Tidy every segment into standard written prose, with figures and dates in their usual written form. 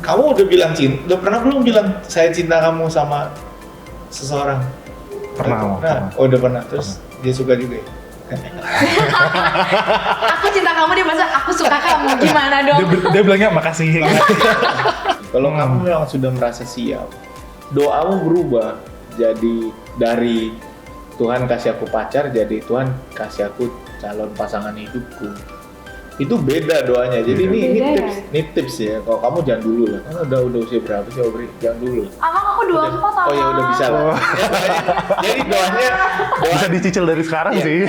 Kamu udah pernah belum bilang saya cinta kamu sama seseorang? Pernah. Oh, udah pernah. Terus dia suka juga ya? Aku cinta kamu, dia masa aku suka kamu, gimana dong? Dia bilangnya makasih. Kalau kamu memang sudah merasa siap, doamu berubah jadi dari Tuhan kasih aku pacar jadi Tuhan kasih aku calon pasangan hidupku. Itu beda doanya. Jadi ini tips ya. Kalau kamu jangan dulu lah. Kamu udah usia berapa sih, Obri? Jangan dulu lah. Abang aku 24 tahun. Oh ya udah bisa lah. Jadi doanya Bisa dicicil dari sekarang Iya. sih.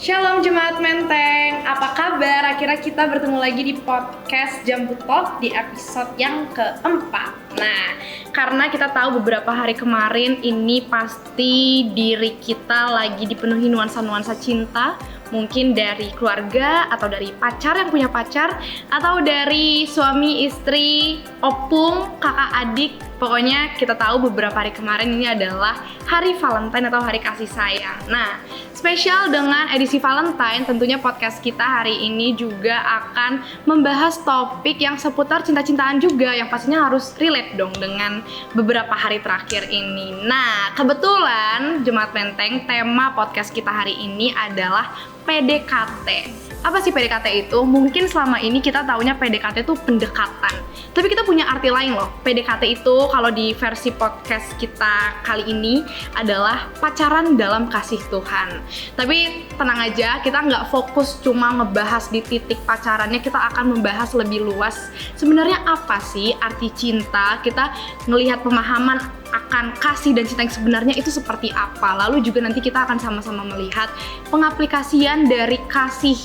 Shalom Jemaat Menteng, apa kabar? Akhirnya kita bertemu lagi di podcast Jambu Talk di episode yang keempat. Nah, karena kita tahu beberapa hari kemarin ini pasti diri kita lagi dipenuhi nuansa-nuansa cinta. Mungkin dari keluarga, atau dari pacar yang punya pacar, atau dari suami, istri, opung, kakak, adik. Pokoknya kita tahu beberapa hari kemarin ini adalah hari Valentine atau hari kasih sayang. Nah, spesial dengan edisi Valentine, tentunya podcast kita hari ini juga akan membahas topik yang seputar cinta-cintaan juga, yang pastinya harus relate dong dengan beberapa hari terakhir ini. Nah, kebetulan Jemaat Menteng, tema podcast kita hari ini adalah PDKT. Apa sih PDKT itu? Mungkin selama ini kita taunya PDKT itu pendekatan. Tapi kita punya arti lain loh. PDKT itu kalau di versi podcast kita kali ini adalah pacaran dalam kasih Tuhan. Tapi tenang aja, kita nggak fokus cuma ngebahas di titik pacarannya, kita akan membahas lebih luas. Sebenarnya apa sih arti cinta? Kita ngelihat pemahaman akan kasih dan cinta yang sebenarnya itu seperti apa. Lalu juga nanti kita akan sama-sama melihat pengaplikasian dari kasih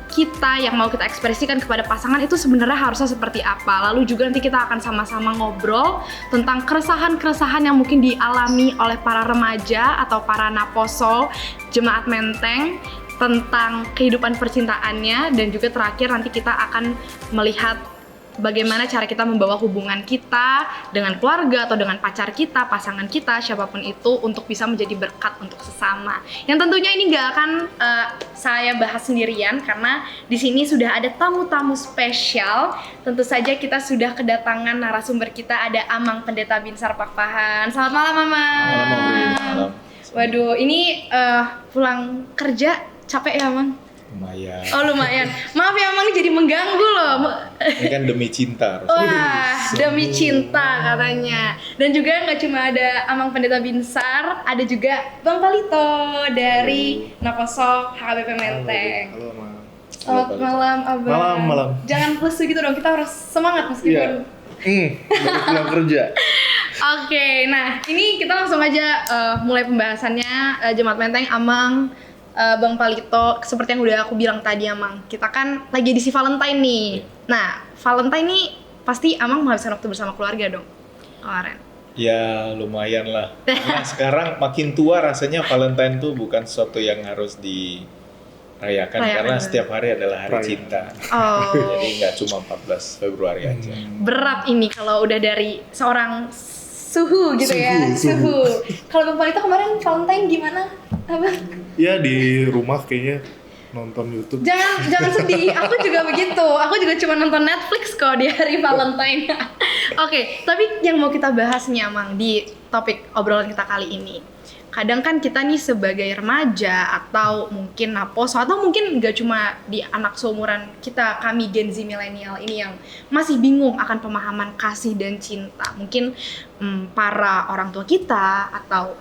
kita yang mau kita ekspresikan kepada pasangan itu sebenarnya harusnya seperti apa. Lalu juga nanti kita akan sama-sama ngobrol tentang keresahan-keresahan yang mungkin dialami oleh para remaja atau para naposo Jemaat Menteng tentang kehidupan percintaannya, dan juga terakhir nanti kita akan melihat bagaimana cara kita membawa hubungan kita dengan keluarga atau dengan pacar kita, pasangan kita, siapapun itu untuk bisa menjadi berkat untuk sesama. Yang tentunya ini gak akan saya bahas sendirian karena di sini sudah ada tamu-tamu spesial. Tentu saja kita sudah kedatangan narasumber kita, ada Amang Pendeta Binsar Pakpahan. Selamat malam, Amang. Malam, Obri. Malam. Waduh, ini pulang kerja capek ya, Amang? Lumayan. Oh lumayan. Maaf ya, Amang, ini jadi mengganggu loh. Ini kan demi cinta. Wah, demi cinta katanya. Dan juga nggak cuma ada Amang Pendeta Binsar, ada juga Bang Palito dari Naposo HKBP Menteng. Halo, Ma. Selamat malam, Abang. Malam. Jangan lesu gitu dong, kita harus semangat meskipun. Baru pulang kerja. Oke, nah ini kita langsung aja mulai pembahasannya. Jemaat Menteng, Amang, Bang Palito, seperti yang udah aku bilang tadi, Amang, kita kan lagi edisi Valentine nih. Nah, Valentine nih pasti Amang menghabiskan waktu bersama keluarga dong kemarin. Ya lumayan lah. Nah sekarang makin tua rasanya Valentine tuh bukan sesuatu yang harus dirayakan karena setiap hari adalah hari cinta. Oh, Jadi nggak cuma 14 Februari aja. berat ini kalau udah dari seorang suhu gitu ya. Suhu. Kalau Bang Palito kemarin Valentine gimana, Abang? Ya di rumah kayaknya nonton YouTube. Jangan sedih, aku juga begitu. Aku juga cuma nonton Netflix kok di hari Valentine. Oke, tapi yang mau kita bahas nih, Amang, di topik obrolan kita kali ini. Kadang kan kita nih sebagai remaja atau mungkin naposo atau mungkin gak cuma di anak seumuran kita, kami Gen Z milenial ini yang masih bingung akan pemahaman kasih dan cinta. Mungkin para orang tua kita atau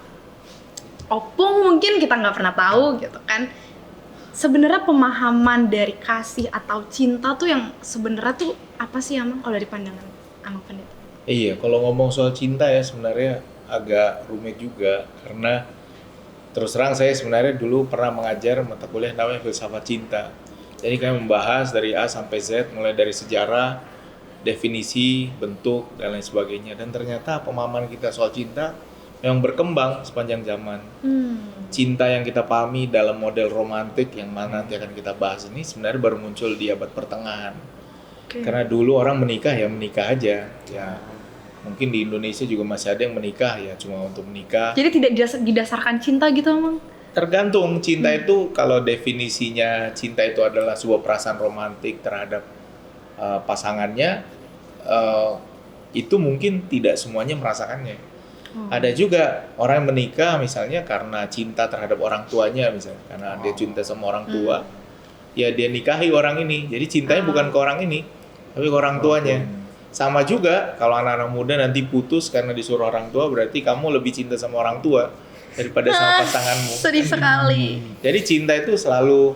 opung mungkin kita nggak pernah tahu gitu kan. Sebenarnya pemahaman dari kasih atau cinta tuh yang sebenarnya tuh apa sih, Amang, kalau dari pandangan Amang Pendeta? Iya, kalau ngomong soal cinta ya sebenarnya agak rumit juga karena terus terang saya sebenarnya dulu pernah mengajar mata kuliah namanya filsafat cinta. Jadi kami membahas dari A sampai Z, mulai dari sejarah, definisi, bentuk, dan lain sebagainya. Dan ternyata pemahaman kita soal cinta yang berkembang sepanjang zaman. Cinta yang kita pahami dalam model romantik yang mana nanti akan kita bahas ini sebenarnya baru muncul di abad pertengahan. Karena dulu orang menikah ya menikah aja, ya Mungkin di Indonesia juga masih ada yang menikah ya cuma untuk menikah. Jadi tidak didasarkan cinta gitu emang? Tergantung cinta itu, kalau definisinya cinta itu adalah sebuah perasaan romantik terhadap pasangannya, itu mungkin tidak semuanya merasakannya. Ada juga orang yang menikah misalnya karena cinta terhadap orang tuanya misalnya, karena dia cinta sama orang tua, ya dia nikahi orang ini. Jadi cintanya bukan ke orang ini, tapi ke orang tuanya. Sama juga kalau anak-anak muda nanti putus karena disuruh orang tua, berarti kamu lebih cinta sama orang tua daripada sama pasanganmu. Sedih sekali. Jadi cinta itu selalu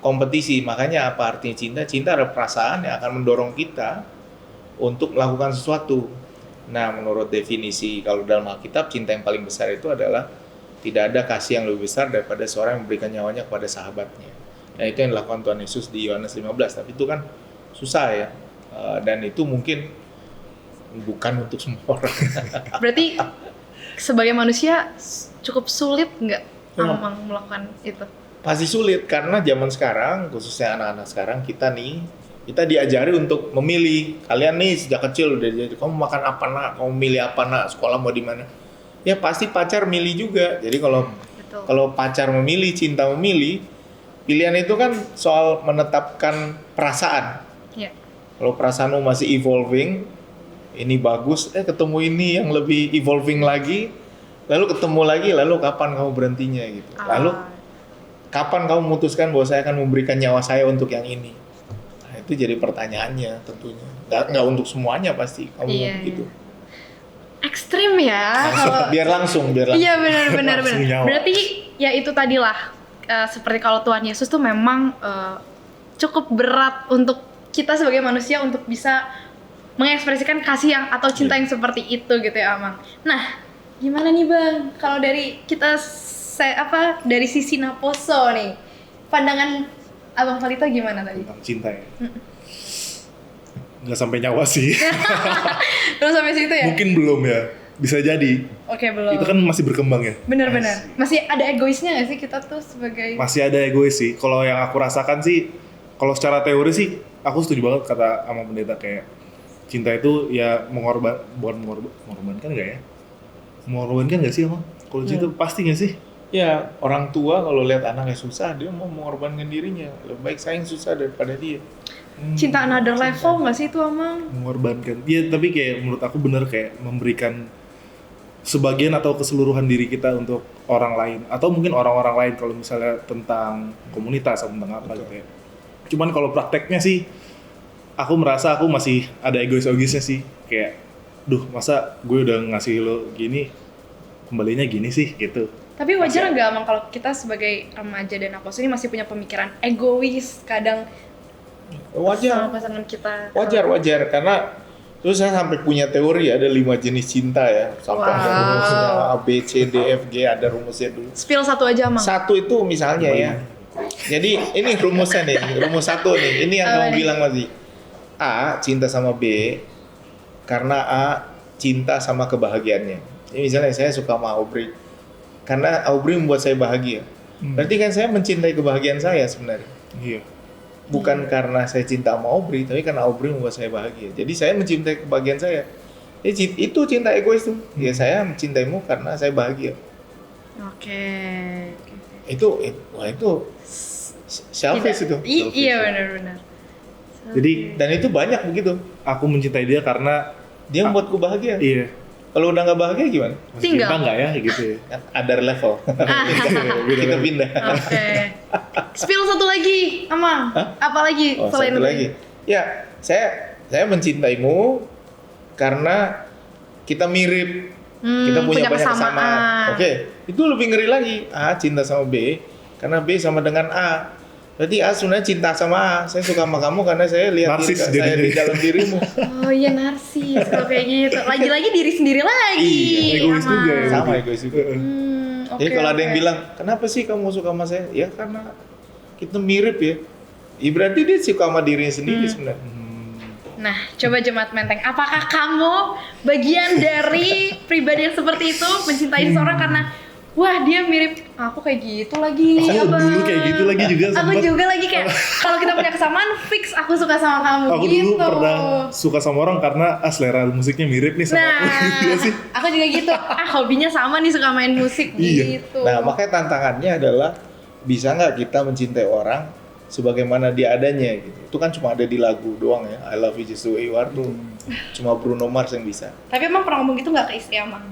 kompetisi. Makanya apa artinya cinta? Cinta adalah perasaan yang akan mendorong kita untuk melakukan sesuatu. Nah, menurut definisi kalau dalam Alkitab, cinta yang paling besar itu adalah tidak ada kasih yang lebih besar daripada seorang yang memberikan nyawanya kepada sahabatnya. Nah, itu yang dilakukan Tuhan Yesus di Yohanes 15. Tapi itu kan susah ya. Dan itu mungkin bukan untuk semua orang. Berarti sebagai manusia cukup sulit nggak Amang melakukan itu? Pasti sulit, karena zaman sekarang, khususnya anak-anak sekarang, kita diajari untuk memilih. Kalian nih sejak kecil udah diajari, kamu makan apa nak, kamu milih apa nak, sekolah mau di mana. Ya pasti pacar milih juga. Jadi kalau pacar memilih, cinta memilih, pilihan itu kan soal menetapkan perasaan. Iya. Kalau perasaanmu masih evolving, ini bagus, ketemu ini yang lebih evolving lagi, lalu ketemu lagi, lalu kapan kamu berhentinya gitu. Lalu kapan kamu memutuskan bahwa saya akan memberikan nyawa saya untuk yang ini? Nah, itu jadi pertanyaannya tentunya. Nggak untuk semuanya pasti kamu gitu. Ekstrim ya. Biar langsung. Iya benar. Berarti ya itu tadilah seperti kalau Tuhan Yesus tuh memang cukup berat untuk kita sebagai manusia untuk bisa mengekspresikan kasih yang atau cinta yang seperti itu gitu ya Amang. Nah, gimana nih Bang? Kalau dari kita dari sisi Naposo nih, pandangan Abang Valito gimana tadi? Tentang cinta ya? Nggak sampai nyawa sih. Belum sampai situ ya? Mungkin belum ya, bisa jadi. Oke, belum. Itu kan masih berkembang ya? Benar-benar. Masih ada egoisnya nggak sih kita tuh sebagai? Masih ada egois sih. Kalau yang aku rasakan sih, kalau secara teori sih, aku setuju banget kata sama pendeta, kayak cinta itu ya mengorbankan nggak ya? Mengorbankan nggak sih emang? Kalau cinta pasti nggak sih? Ya, orang tua kalau lihat anaknya susah, dia mau mengorbankan dirinya. Lebih baik saya yang susah daripada dia. Cinta another level nggak sih itu Amang? Mengorbankan. Iya, tapi kayak menurut aku bener kayak memberikan sebagian atau keseluruhan diri kita untuk orang lain. Atau mungkin orang-orang lain kalau misalnya tentang komunitas atau tentang apa gitu ya. Cuman kalau prakteknya sih, aku merasa aku masih ada egois-egoisnya sih. Kayak, masa gue udah ngasih lo gini, kembalinya gini sih gitu. Tapi wajar nggak Amang kalau kita sebagai remaja dan Naposo ini masih punya pemikiran egois kadang wajar sama pasangan kita? Wajar karena terus saya sampai punya teori ada 5 jenis cinta ya, sampai ada rumusnya A, B, C, D, F, G, ada rumusnya dulu. Spill satu aja Amang. Satu itu misalnya ya. Jadi ini rumusnya nih, rumus satu nih. Ini yang kamu bilang tadi. A cinta sama B karena A cinta sama kebahagiaannya. Ini misalnya saya suka sama Aubrey karena Aubrey membuat saya bahagia. Berarti kan saya mencintai kebahagiaan saya sebenarnya. Iya. Bukan karena saya cinta sama Aubrey, tapi karena Aubrey membuat saya bahagia. Jadi saya mencintai kebahagiaan saya. Itu cinta egois tuh. Ya saya mencintaimu karena saya bahagia. Oke. Itu selfish itu. Iya benar. Jadi dan itu banyak begitu. Aku mencintai dia karena dia membuatku bahagia. Iya. Kalau udah nggak bahagia gimana? Tinggal. Cinta nggak ya gitu ya? Ada level. Kita pindah. Oke. Spill satu lagi, Amang. Apa lagi selain satu lagi? Ya, saya mencintaimu karena kita mirip. Kita punya banyak kesamaan. Oke, itu lebih ngeri lagi. A cinta sama B karena B sama dengan A. Berarti A sebenarnya cinta sama A. Saya suka sama kamu karena saya lihat saya di dalam dirimu. Oh iya, narsis kalau kayak gitu. Lagi-lagi diri sendiri lagi. Iya, egois juga ya. Sama egois juga. Jadi kalau ada yang bilang, kenapa sih kamu suka sama saya? Ya karena kita mirip ya. Berarti dia suka sama dirinya sendiri sebenarnya. Nah, coba Jemaat Menteng, apakah kamu bagian dari pribadi yang seperti itu, mencintai seorang karena wah dia mirip aku kayak gitu lagi. Aku Abang. dulu kayak gitu lagi juga Aku sempet. juga lagi kayak kalau kita punya kesamaan fix aku suka sama kamu Aku gitu. dulu pernah suka sama orang karena selera musiknya mirip nih sama aku. Iya sih. Aku juga gitu. Hobinya sama nih, suka main musik Iya. gitu. Nah, makanya tantangannya adalah bisa nggak kita mencintai orang sebagaimana dia adanya gitu. Itu kan cuma ada di lagu doang ya. I love you just the way you are tuh. Cuma Bruno Mars yang bisa. Tapi emang pernah ngomong gitu nggak ke istri Amang?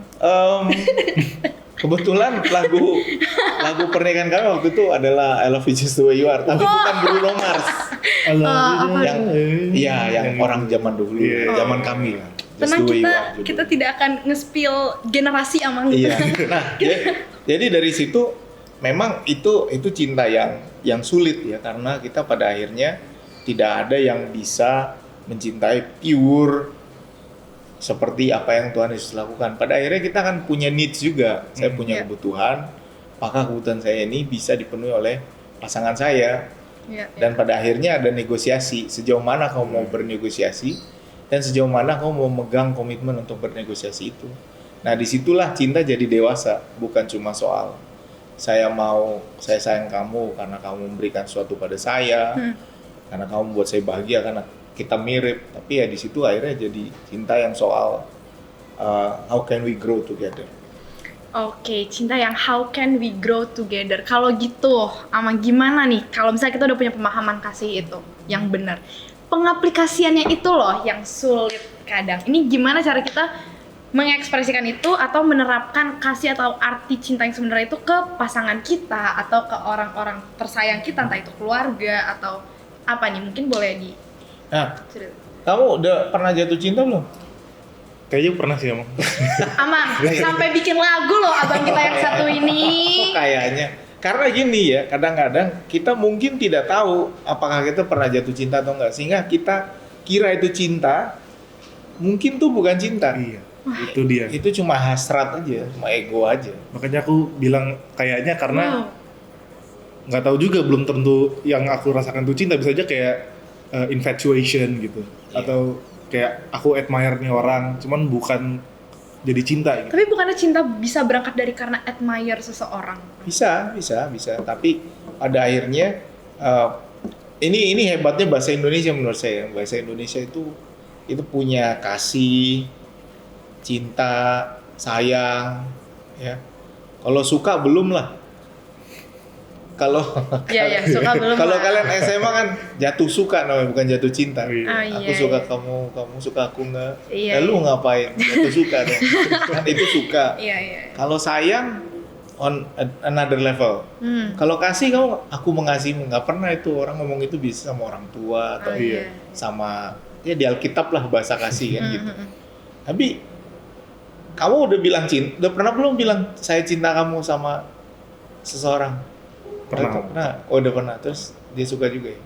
Kebetulan lagu pernikahan kami waktu itu adalah I love you just the way you are, tapi bukan Bruno Mars. apa? Yang orang zaman dulu, Iya. zaman kami lah. Just Tenang, the way you kita are judulnya. kita tidak akan nge-spill generasi Amang. Iya. Nah, jadi dari situ memang itu cinta yang sulit ya, karena kita pada akhirnya tidak ada yang bisa mencintai pure seperti apa yang Tuhan Yesus lakukan. Pada akhirnya kita kan punya needs juga. Saya punya Iya. kebutuhan, maka kebutuhan saya ini bisa dipenuhi oleh pasangan saya. Iya, Dan pada akhirnya ada negosiasi. Sejauh mana kamu mau bernegosiasi dan sejauh mana kamu mau megang komitmen untuk bernegosiasi itu. Nah, disitulah cinta jadi dewasa, bukan cuma soal saya sayang kamu karena kamu memberikan sesuatu pada saya, karena kamu membuat saya bahagia karena kita mirip. Tapi ya di situ akhirnya jadi cinta yang soal how can we grow together. Oke, cinta yang how can we grow together. Kalau gitu, Amang gimana nih? Kalau misalnya kita udah punya pemahaman kasih itu yang benar, pengaplikasiannya itu loh yang sulit kadang. Ini gimana cara kita mengekspresikan itu atau menerapkan kasih atau arti cinta yang sebenarnya itu ke pasangan kita atau ke orang-orang tersayang kita, entah itu keluarga atau apa nih? Mungkin boleh di Nah, cerita. kamu udah pernah jatuh cinta belum? Kayaknya pernah sih emang. Amang, sampai bikin lagu loh abang kita yang satu ini. Kayaknya. Karena gini ya, kadang-kadang kita mungkin tidak tahu apakah kita pernah jatuh cinta atau enggak, sehingga kita kira itu cinta, mungkin tuh bukan cinta. Iya. Itu dia. Itu cuma hasrat aja, cuma ego aja. Makanya aku bilang kayaknya karena Wow. nggak tahu juga, belum tentu yang aku rasakan tuh cinta. Bisa aja kayak infatuation gitu, atau kayak aku admire nih orang, cuman bukan jadi cinta gitu. Tapi bukannya cinta bisa berangkat dari karena admire seseorang? Bisa. Tapi pada akhirnya ini hebatnya bahasa Indonesia menurut saya. Bahasa Indonesia itu punya kasih, cinta, sayang, ya. Kalau suka belum lah. Kalau Suka belum. kalau lah. kalian SMA kan jatuh suka namanya, bukan jatuh cinta. Iya. Ah, Aku iya, suka iya. kamu suka aku nggak? Iya, Lu iya. ngapain? Jatuh suka dong. Kan itu suka. Iya. Kalau sayang on another level. Kalau kasih kamu, aku mengasihimu, nggak pernah itu orang ngomong itu bisa sama orang tua atau Oh, iya. sama ya di Alkitab lah bahasa kasih kan gitu. Tapi kamu udah pernah belum bilang saya cinta kamu sama seseorang? Pernah. Oh, udah pernah. Terus dia suka juga ya?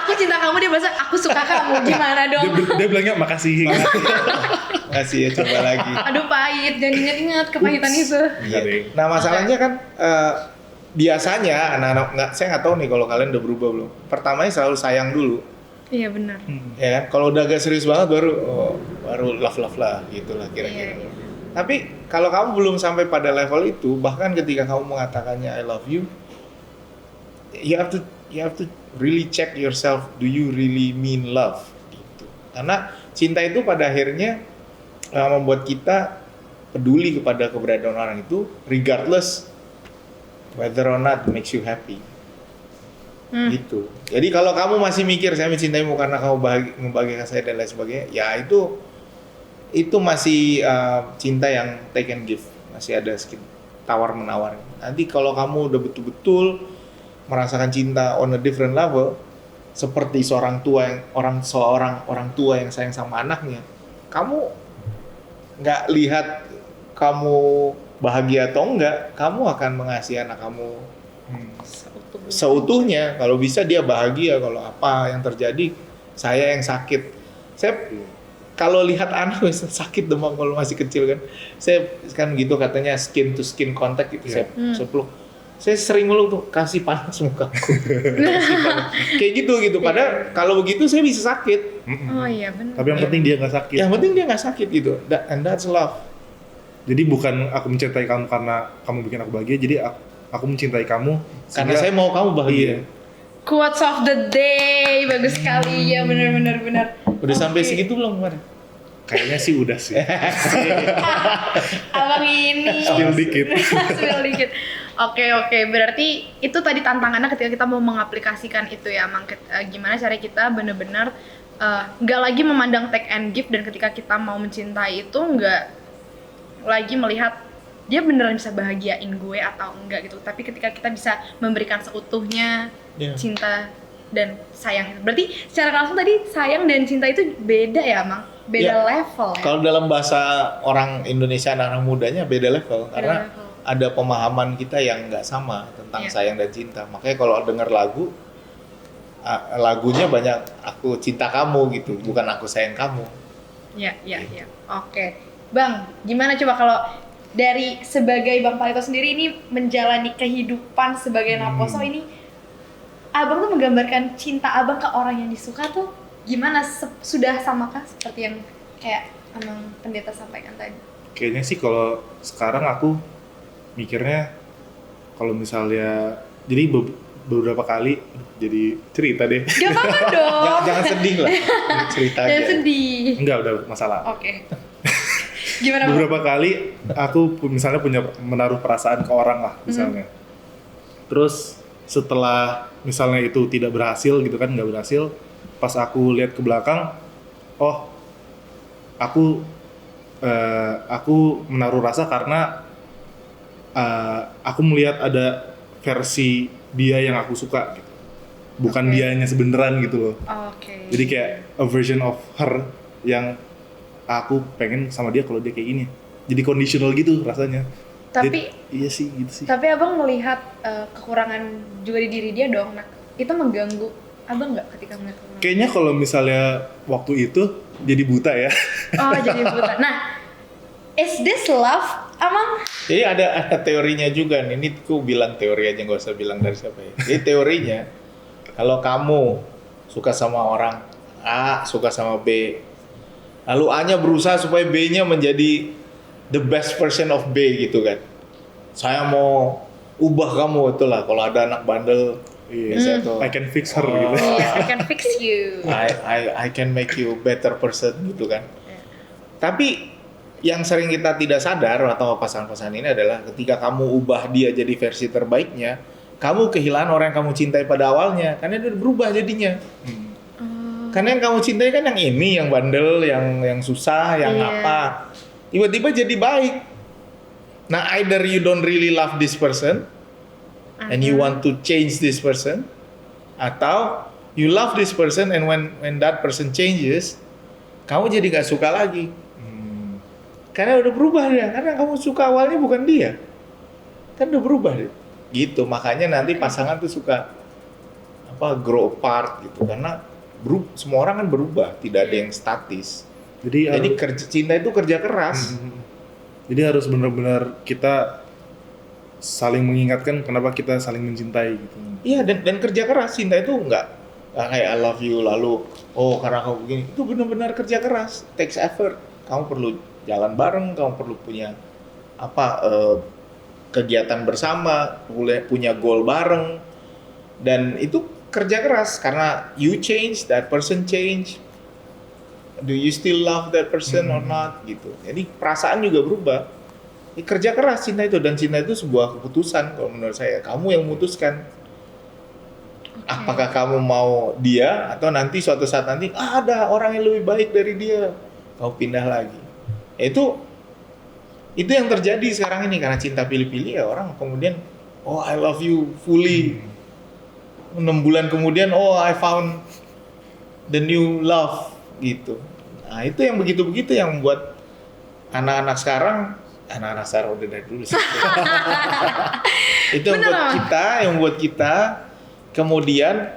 Aku cinta kamu, dia bahasa aku suka kamu. Gimana Dia, dong? dia bilangnya makasih. Kasih ya, coba lagi. Aduh pahit, jangan ingat-ingat kepahitan itu. Iya. Nah, masalahnya kan biasanya anak-anak saya nggak tahu nih kalau kalian udah berubah belum. Pertamanya selalu sayang dulu, Iya benar. ya kan? Kalau udah agak serius banget baru love lah gitulah kira-kira. Iya. Tapi kalau kamu belum sampai pada level itu, bahkan ketika kamu mengatakannya I love you, you have to really check yourself, do you really mean love gitu. Karena cinta itu pada akhirnya membuat kita peduli kepada keberadaan orang itu regardless whether or not makes you happy. Gitu. Jadi kalau kamu masih mikir saya mencintaimu karena kamu membahagiakan saya dan lain sebagainya, ya itu masih cinta yang take and give, masih ada sedikit tawar menawar. Nanti kalau kamu udah betul-betul merasakan cinta on a different level, seperti seorang orang tua yang sayang sama anaknya, kamu nggak lihat kamu bahagia atau enggak, kamu akan mengasihi anak kamu seutuhnya. Kalau bisa dia bahagia, kalau apa yang terjadi saya yang sakit. Saya kalau lihat anak sakit demam kalau masih kecil kan, saya kan gitu katanya skin to skin contact gitu. Saya peluk, saya sering meluk tuh, kasih panas mukaku. Kasih panas. Kayak gitu. Padahal kalau begitu saya bisa sakit. Oh iya benar. Tapi yang penting dia nggak sakit. Yang penting dia nggak sakit gitu. And that's love. Jadi bukan aku mencintai kamu karena kamu bikin aku bahagia, jadi aku mencintai kamu Karena saya mau kamu bahagia. Iya. Quotes of the day, bagus sekali ya, benar. Udah sampai Oke. segitu belum kemarin? Kayaknya sih udah sih. Abang ini Spill dikit. Spill dikit. Oke, berarti itu tadi tantangannya ketika kita mau mengaplikasikan itu ya, Mang. Gimana cara kita bener-bener nggak lagi memandang take and give, dan ketika kita mau mencintai itu nggak lagi melihat dia beneran bisa bahagiain gue atau enggak gitu, tapi ketika kita bisa memberikan seutuhnya Iya. cinta dan sayang itu. Berarti secara langsung tadi sayang dan cinta itu beda ya, Mang? Beda Iya. level ya? Kalau dalam bahasa orang Indonesia anak-anak mudanya beda level, karena level. ada pemahaman kita yang nggak sama tentang Iya. sayang dan cinta. Makanya kalau denger lagunya banyak aku cinta kamu gitu, bukan aku sayang kamu. Ya. Oke. Bang, gimana coba kalau dari sebagai Bang Palito sendiri ini menjalani kehidupan sebagai narkoso ini, Abang tuh menggambarkan cinta Abang ke orang yang disuka tuh gimana? Sudah samakah seperti yang kayak Abang pendeta sampaikan tadi? Kayaknya sih kalau sekarang aku mikirnya kalau misalnya jadi beberapa kali jadi cerita deh. Gak apa-apa dong. Jangan sedih lah, cerita Jangan aja. sedih. Enggak, udah masalah. Oke. Gimana, Bang? Beberapa kali aku misalnya punya menaruh perasaan ke orang lah misalnya. Terus setelah misalnya itu tidak berhasil gitu kan, nggak berhasil, pas aku lihat ke belakang, oh aku menaruh rasa karena aku melihat ada versi dia yang aku suka gitu, bukan Oke. dianya sebeneran gitu loh. Oke. Jadi kayak a version of her yang aku pengen sama dia kalau dia kayak gini. Jadi conditional gitu rasanya. Tapi Iya sih gitu sih. Tapi Abang melihat kekurangan juga di diri dia dong. Nah, itu mengganggu Abang nggak ketika melihat kekurangan? Kayaknya kalau misalnya waktu itu jadi buta ya. Oh, jadi buta. Nah, is this love, Abang? Jadi ada teorinya juga nih. Ini aku bilang teori aja, nggak usah bilang dari siapa ya. Jadi teorinya, kalau kamu suka sama orang A, suka sama B, lalu A-nya berusaha supaya B-nya menjadi the best version of B gitu kan. Saya mau ubah kamu, itulah kalau ada anak bandel biasa tuh. I can fix her Oh. gitu. Iya, I can fix you. I can make you better person gitu kan. Tapi yang sering kita tidak sadar atau pasangan-pasangan ini adalah ketika kamu ubah dia jadi versi terbaiknya, kamu kehilangan orang yang kamu cintai pada awalnya, karena dia udah berubah jadinya. Karena yang kamu cintai kan yang ini, yang bandel, yang susah, yang Iya. apa. Tiba-tiba jadi baik. Nah, either you don't really love this person and you want to change this person, atau you love this person and when that person changes, kamu jadi gak suka lagi. Karena udah berubah dia, karena kamu suka awalnya bukan dia. Kan udah berubah dia. Gitu, makanya nanti pasangan tuh suka grow apart gitu, karena semua orang kan berubah, tidak ada yang statis. Jadi Cinta itu kerja keras. Jadi harus benar-benar kita saling mengingatkan kenapa kita saling mencintai gitu. Iya, dan kerja keras. Cinta itu nggak kayak I love you lalu karena kamu begini. Itu benar-benar kerja keras, takes effort. Kamu perlu jalan bareng, kamu perlu punya kegiatan bersama, punya goal bareng, dan itu kerja keras karena you change, that person change. Do you still love that person or not gitu. Jadi perasaan juga berubah. Ini kerja keras cinta itu, dan cinta itu sebuah keputusan kalau menurut saya. Kamu yang memutuskan. Apakah kamu mau dia atau nanti suatu saat nanti ada orang yang lebih baik dari dia, kamu pindah lagi. Itu yang terjadi sekarang ini karena cinta pilih-pilih ya, orang kemudian I love you fully. 6 bulan kemudian I found the new love gitu. Nah, itu yang begitu-begitu yang membuat anak-anak sekarang udah dari dulu sih. Itu yang membuat kita kemudian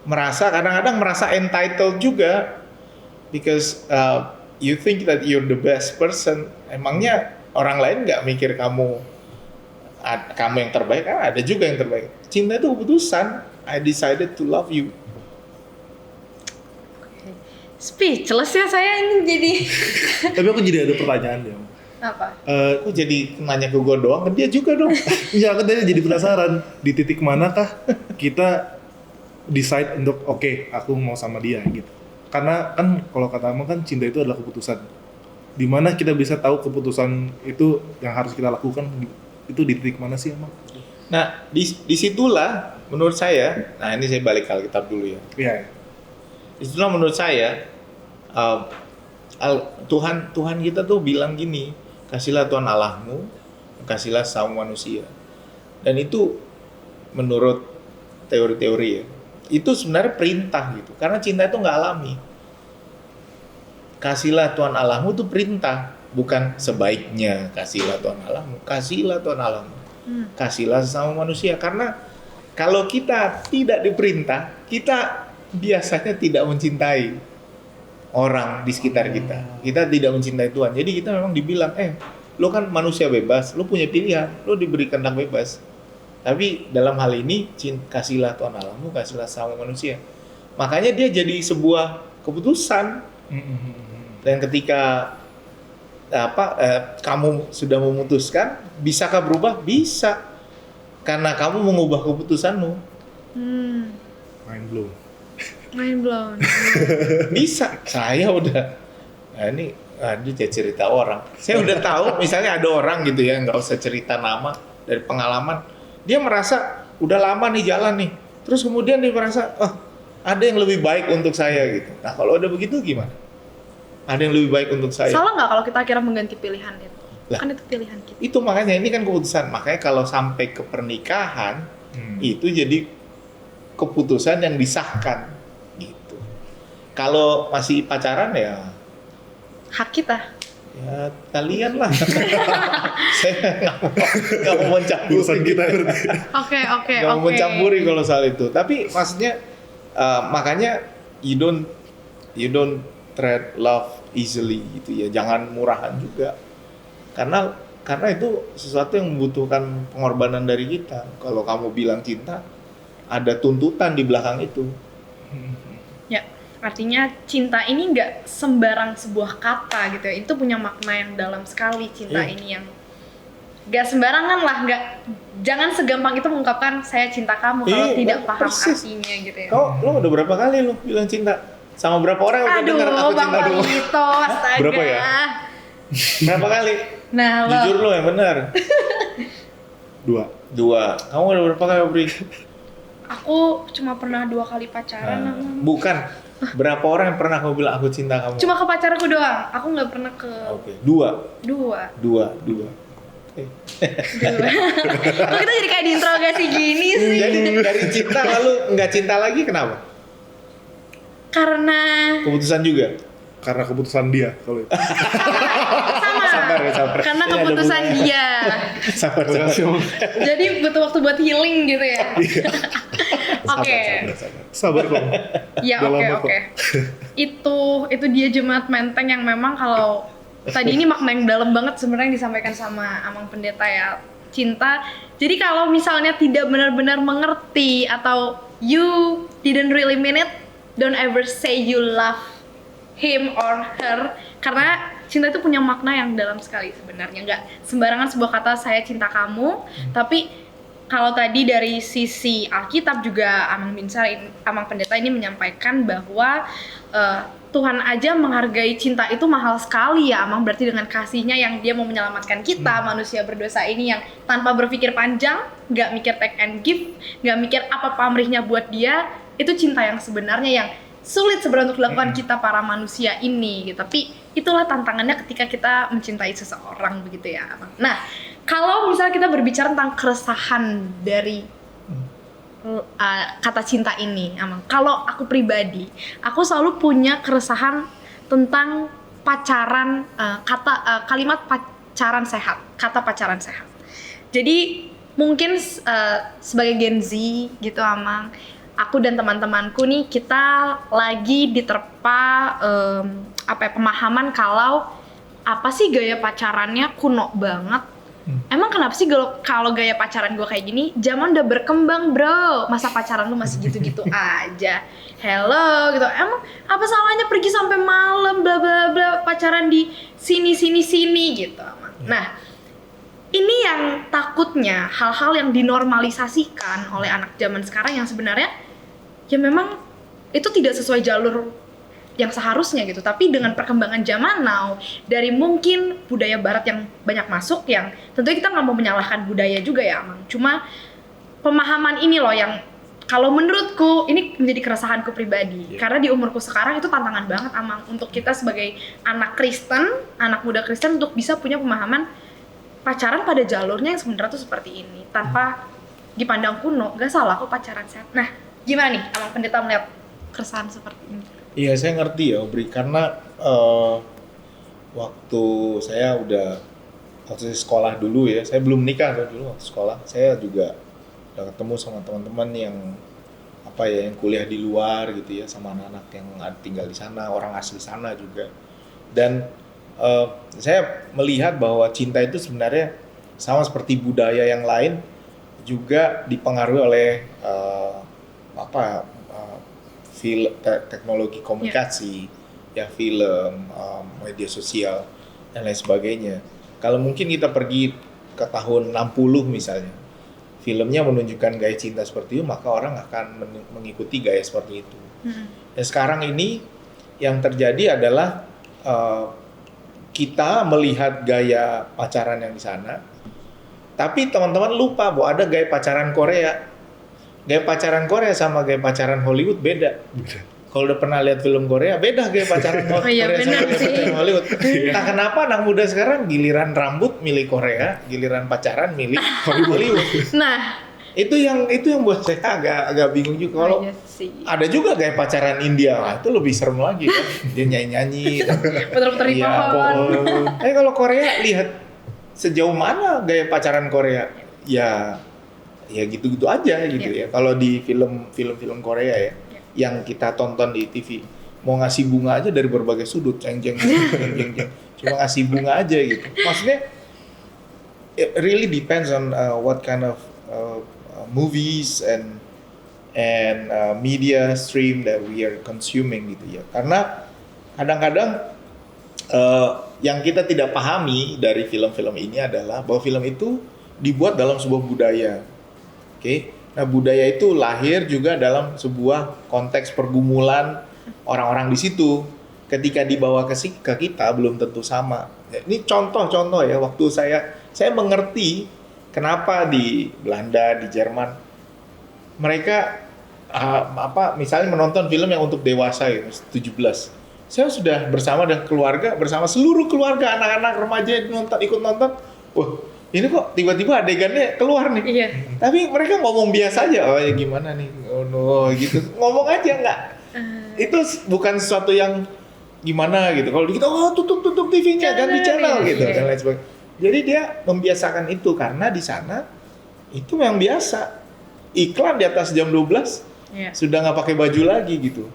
kadang-kadang merasa entitled juga, because you think that you're the best person. Emangnya orang lain nggak mikir kamu yang terbaik? Kan ada juga yang terbaik. Cinta itu keputusan. I decided to love you. Speechless ya saya ini jadi. Tapi aku jadi ada pertanyaan ya. Apa? Kok jadi nanya ke gue doang, ke dia juga dong. Ya aku tadi jadi penasaran di titik manakah kita decide untuk oke, aku mau sama dia gitu. Karena kan kalau kata Amang kan cinta itu adalah keputusan. Di mana kita bisa tahu keputusan itu yang harus kita lakukan itu di titik mana sih Amang? Nah, disitulah menurut saya, nah ini saya balik ke Alkitab dulu ya. Iya. Disitulah menurut saya Tuhan kita tuh bilang gini, kasihlah Tuhan Allahmu, kasihlah sesama manusia. Dan itu menurut teori-teori ya, itu sebenarnya perintah gitu. Karena cinta itu nggak alami. Kasihlah Tuhan Allahmu itu perintah, bukan sebaiknya kasihlah Tuhan Allahmu. Kasihlah Tuhan Allahmu. Kasihlah sesama manusia. Karena kalau kita tidak diperintah, kita biasanya tidak mencintai orang di sekitar kita. Kita tidak mencintai Tuhan. Jadi kita memang dibilang, lo kan manusia bebas, lo punya pilihan, lo diberi kehendak bebas. Tapi dalam hal ini, kasihlah Tuhan Allahmu, kasihlah sama manusia. Makanya dia jadi sebuah keputusan. Dan ketika kamu sudah memutuskan, bisakah berubah? Bisa. Karena kamu mengubah keputusanmu. Mind blown. Mind blown. Bisa. Saya udah. Nah ini dia cerita orang. Saya udah tahu. Misalnya ada orang gitu ya, nggak usah cerita nama, dari pengalaman. Dia merasa udah lama nih jalan nih. Terus kemudian dia merasa, ada yang lebih baik untuk saya gitu. Nah kalau udah begitu gimana? Ada yang lebih baik untuk saya. Salah nggak kalau kita akhirnya mengganti pilihan itu? Lah, Kan itu pilihan kita. itu makanya ini kan keputusan. Makanya kalau sampai ke pernikahan, itu jadi keputusan yang disahkan gitu. Kalau masih pacaran ya Hak kita. ya kalian lah. Saya nggak mau mencampuri. Urusan kita berarti. Oke. Nggak mau mencampuri kalau soal itu. Tapi maksudnya makanya you don't treat love easily gitu ya. Jangan murahan juga. Karena itu sesuatu yang membutuhkan pengorbanan dari kita. Kalau kamu bilang cinta, ada tuntutan di belakang itu. Ya, artinya cinta ini nggak sembarang sebuah kata gitu ya. Itu punya makna yang dalam sekali cinta ini yang nggak sembarangan lah. Jangan segampang itu mengungkapkan saya cinta kamu kalau tidak paham persis. artinya gitu ya. Lo udah berapa kali lo bilang cinta? Sama berapa orang yang udah dengar aku Bang cinta dulu? Palito, astaga. Berapa ya? Berapa kali? Nah, lo. Jujur lo yang benar. 2. Kamu udah berapa kali Bri? Aku cuma pernah 2 kali pacaran. Namanya. Bukan. Berapa orang yang pernah kamu bilang aku cinta kamu? Cuma ke pacarku doang. Aku nggak pernah ke Oke. Dua. Oke. Kok kita jadi kayak diinterogasi gini sih? Jadi dari cinta lalu nggak cinta lagi kenapa? Karena Keputusan juga. Karena keputusan dia kalau itu. sama. Sabar. Karena Ini ada keputusan bunganya. dia. Sabar. Jadi butuh waktu buat healing gitu ya. Oke. Sabar dong. Ya Udah lama oke. Itu dia jemaat menteng yang memang kalau tadi ini makna yang dalam banget sebenarnya yang disampaikan sama Amang Pendeta ya. Cinta. Jadi kalau misalnya tidak benar-benar mengerti atau you didn't really mean it, don't ever say you love him or her, karena cinta itu punya makna yang dalam sekali sebenarnya. Nggak sembarangan sebuah kata saya cinta kamu, tapi kalau tadi dari sisi Alkitab juga Amang Pendeta ini menyampaikan bahwa Tuhan aja menghargai cinta itu mahal sekali ya Amang, berarti dengan kasihnya yang dia mau menyelamatkan kita manusia berdosa ini yang tanpa berpikir panjang, nggak mikir take and give, nggak mikir apa pamrihnya buat dia, itu cinta yang sebenarnya yang sulit sebenarnya untuk dilakukan kita para manusia ini gitu. Tapi itulah tantangannya ketika kita mencintai seseorang begitu ya Amang. Nah, kalau misalnya kita berbicara tentang keresahan dari kata cinta ini Amang, kalau aku pribadi, aku selalu punya keresahan tentang pacaran, kalimat pacaran sehat, kata pacaran sehat. Jadi mungkin sebagai Gen Z gitu Amang, aku dan teman-temanku nih kita lagi diterpa pemahaman kalau apa sih gaya pacarannya kuno banget. Emang kenapa sih kalau gaya pacaran gue kayak gini? Zaman udah berkembang bro, masa pacaran lu masih gitu-gitu aja. Hello gitu. Emang apa salahnya pergi sampai malam bla bla bla pacaran di sini gitu Amang. Nah, ini yang takutnya hal-hal yang dinormalisasikan oleh anak zaman sekarang yang sebenarnya ya memang itu tidak sesuai jalur yang seharusnya gitu. Tapi dengan perkembangan zaman now, dari mungkin budaya barat yang banyak masuk, yang tentunya kita nggak mau menyalahkan budaya juga ya Amang. Cuma pemahaman ini loh yang kalau menurutku ini menjadi keresahanku pribadi. Karena di umurku sekarang itu tantangan banget Amang untuk kita sebagai anak Kristen, anak muda Kristen untuk bisa punya pemahaman pacaran pada jalurnya yang sebenarnya tuh seperti ini. Tanpa dipandang kuno, gak salah kok pacaran sehat. Nah, gimana nih Amang Pendeta melihat keresahan seperti ini? Iya, saya ngerti ya, Obri, karena waktu saya sekolah dulu ya, saya belum nikah dulu waktu sekolah, saya juga udah ketemu sama teman-teman yang yang kuliah di luar gitu ya, sama anak-anak yang tinggal di sana, orang asli sana juga. Dan saya melihat bahwa cinta itu sebenarnya sama seperti budaya yang lain juga dipengaruhi oleh teknologi komunikasi, ya film, media sosial dan lain sebagainya. Kalau mungkin kita pergi ke tahun 60 misalnya, filmnya menunjukkan gaya cinta seperti itu, maka orang akan mengikuti gaya seperti itu. Dan sekarang ini yang terjadi adalah kita melihat gaya pacaran yang di sana, tapi teman-teman lupa bahwa ada gaya pacaran Korea. Gaya pacaran Korea sama gaya pacaran Hollywood beda. Kalau udah pernah lihat film Korea, beda gaya pacaran Korea sama gaya pacaran Hollywood. Entah kenapa anak muda sekarang giliran rambut milih Korea, giliran pacaran milih Hollywood. Nah, itu yang buat saya agak bingung juga. Kalau ada juga gaya pacaran India, itu lebih serem lagi kan. Dia nyanyi-nyanyi, puter-puter di pohon. Tapi kalau Korea, lihat sejauh mana gaya pacaran Korea. Ya gitu-gitu aja gitu ya. Kalau di film-film Korea ya, yang kita tonton di TV, mau ngasih bunga aja dari berbagai sudut, ceng-ceng, cuma ngasih bunga aja gitu. Maksudnya, it really depends on what kind of movies and media stream that we are consuming gitu ya. Karena kadang-kadang yang kita tidak pahami dari film-film ini adalah bahwa film itu dibuat dalam sebuah budaya. Oke, nah budaya itu lahir juga dalam sebuah konteks pergumulan orang-orang di situ. Ketika dibawa ke kita belum tentu sama. Ini contoh-contoh ya, waktu saya mengerti kenapa di Belanda, di Jerman mereka misalnya menonton film yang untuk dewasa ya, 17. Saya sudah bersama dengan keluarga, bersama seluruh keluarga, anak-anak remaja ikut nonton. Wah, ini kok tiba-tiba adegannya keluar nih. Iya. Tapi mereka ngomong biasa aja, ya gimana nih, oh no, gitu. Ngomong aja nggak. Itu bukan sesuatu yang gimana gitu. Kalau kita tutup TV-nya, ganti channel gitu dan lain sebagainya. Jadi dia membiasakan itu karena di sana itu yang biasa. Iklan di atas jam 12 sudah nggak pakai baju lagi gitu.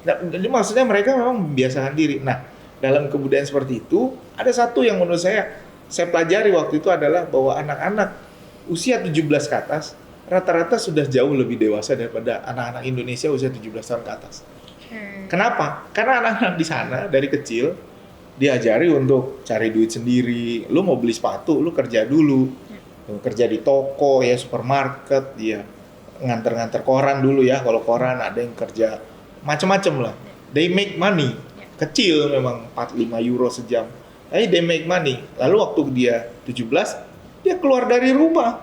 Nah, jadi maksudnya mereka memang membiasakan diri. Nah, dalam kebudayaan seperti itu ada satu yang menurut saya pelajari waktu itu adalah bahwa anak-anak usia 17 ke atas rata-rata sudah jauh lebih dewasa daripada anak-anak Indonesia usia 17 tahun ke atas. Kenapa? Karena anak-anak di sana dari kecil diajari untuk cari duit sendiri. Lu mau beli sepatu, lu kerja dulu. Lu kerja di toko ya, supermarket, dia nganter-nganter koran dulu ya. Kalau koran ada yang kerja macam-macam lah. They make money. Kecil memang 4-5 euro sejam. Tapi they make money. Lalu waktu dia 17, dia keluar dari rumah.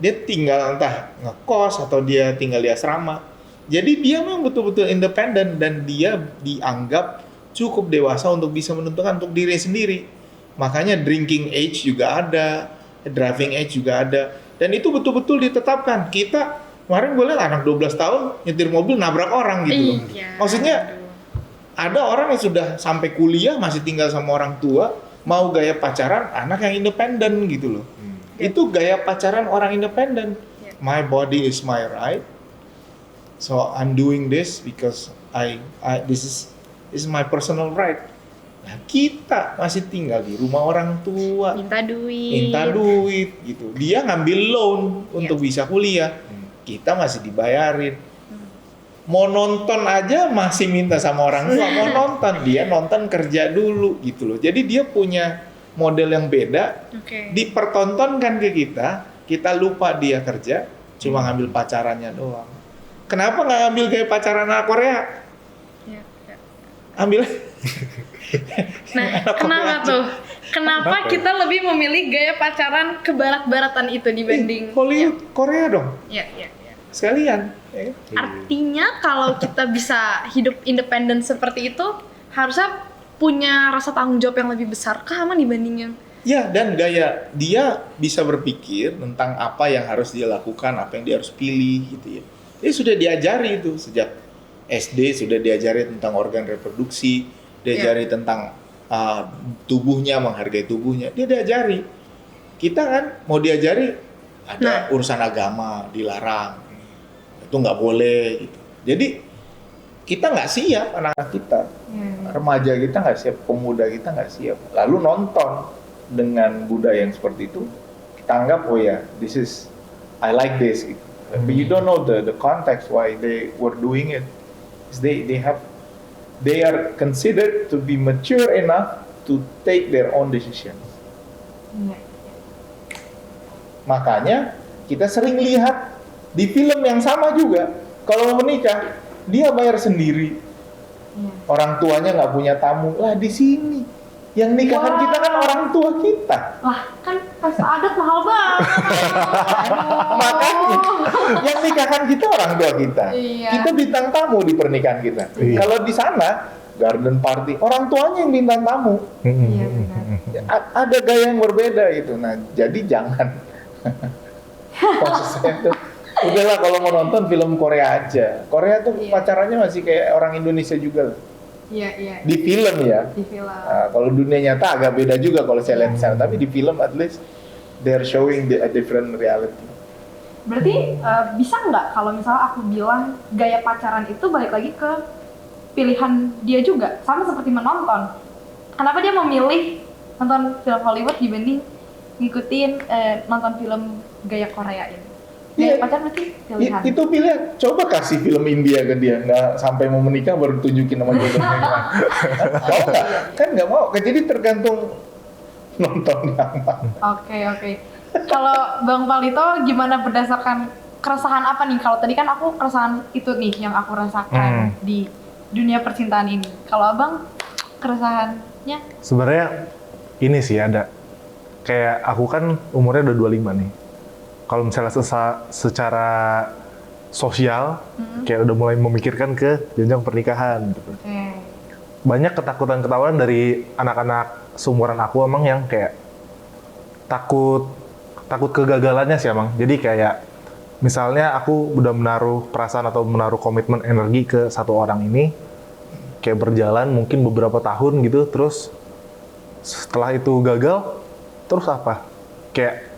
Dia tinggal entah ngekos atau dia tinggal di asrama. Jadi dia memang betul-betul independen dan dia dianggap cukup dewasa untuk bisa menentukan untuk diri sendiri. Makanya drinking age juga ada, driving age juga ada. Dan itu betul-betul ditetapkan. Kita, kemarin gue lihat anak 12 tahun nyetir mobil nabrak orang gitu loh. Maksudnya ada orang yang sudah sampai kuliah masih tinggal sama orang tua, mau gaya pacaran anak yang independen gitu loh. Itu gaya pacaran orang independen. My body is my right. So I'm doing this because this is my personal right. Nah, kita masih tinggal di rumah orang tua, minta duit gitu. Dia ngambil loan untuk bisa kuliah. Kita masih dibayarin. Mau nonton aja masih minta sama orang tua mau nonton. Dia nonton kerja dulu gitu loh. Jadi dia punya model yang beda, Oke. dipertontonkan ke kita lupa dia kerja, cuma ngambil pacarannya doang. Kenapa nggak ambil gaya pacaran anak Korea? Ya, ya. Ambil. Nah, kenapa tuh? Kenapa kita lebih memilih gaya pacaran ke barat-baratan itu dibanding Hollywood, Korea dong, ya, ya, ya. sekalian. Ya. Artinya kalau kita bisa hidup independen seperti itu, harusnya punya rasa tanggung jawab yang lebih besar kah aman dibanding yang Ya, dan gaya dia bisa berpikir tentang apa yang harus dia lakukan, apa yang dia harus pilih gitu ya. Dia sudah diajari itu sejak SD, sudah diajari tentang organ reproduksi, diajari tentang tubuhnya, menghargai tubuhnya. Dia diajari. Kita kan mau diajari ada urusan agama dilarang, itu nggak boleh gitu. Jadi kita nggak siap, anak-anak kita, remaja kita nggak siap, pemuda kita nggak siap. Lalu nonton dengan budaya yang seperti itu, kita anggap oh ya, this is I like this. Gitu. But you don't know the context why they were doing it. They are considered to be mature enough to take their own decisions. Makanya kita sering lihat di film yang sama juga, kalau mau menikah dia bayar sendiri, orang tuanya nggak punya tamu. Lah di sini yang nikahan kita kan orang tua kita. Wah, kan pas adat mahal banget. Makanya yang nikahan kita orang tua kita. Iya. Kita bintang tamu di pernikahan kita. Iya. Kalau di sana garden party orang tuanya yang bintang tamu. Iya benar. Ada gaya yang berbeda itu. Nah, jadi jangan. Maksud saya tuh, udahlah kalau mau nonton film Korea aja. Korea tuh pacarannya masih kayak orang Indonesia juga lah. Iya, iya. Di film ya. Di film. Nah, kalau dunia nyata agak beda juga kalau saya lihat di sana. Tapi di film at least they're showing a different reality. Berarti bisa nggak kalau misalnya aku bilang gaya pacaran itu balik lagi ke pilihan dia juga, sama seperti menonton. Kenapa dia memilih nonton film Hollywood dibanding ngikutin nonton film gaya Korea ini? Gaya pacaran berarti pilihan. Itu pilihan. Coba kasih film India ke dia, nggak sampai mau menikah baru tunjukin nama jodohnya gimana. Mau nggak? Kan nggak mau. Jadi tergantung nontonnya apa. Oke. Kalau Bang Palito gimana berdasarkan keresahan apa nih? Kalau tadi kan aku keresahan itu nih yang aku rasakan di dunia percintaan ini. Kalau Abang keresahannya? Sebenarnya ini sih ada. Kayak aku kan umurnya udah 25 nih. Kalau misalnya secara sosial, kayak udah mulai memikirkan ke jenjang pernikahan gitu. Banyak ketakutan-ketakutan dari anak-anak seumuran aku emang yang kayak takut kegagalannya sih emang. Jadi kayak misalnya aku udah menaruh perasaan atau menaruh komitmen energi ke satu orang ini, kayak berjalan mungkin beberapa tahun gitu, terus setelah itu gagal, terus apa? Kayak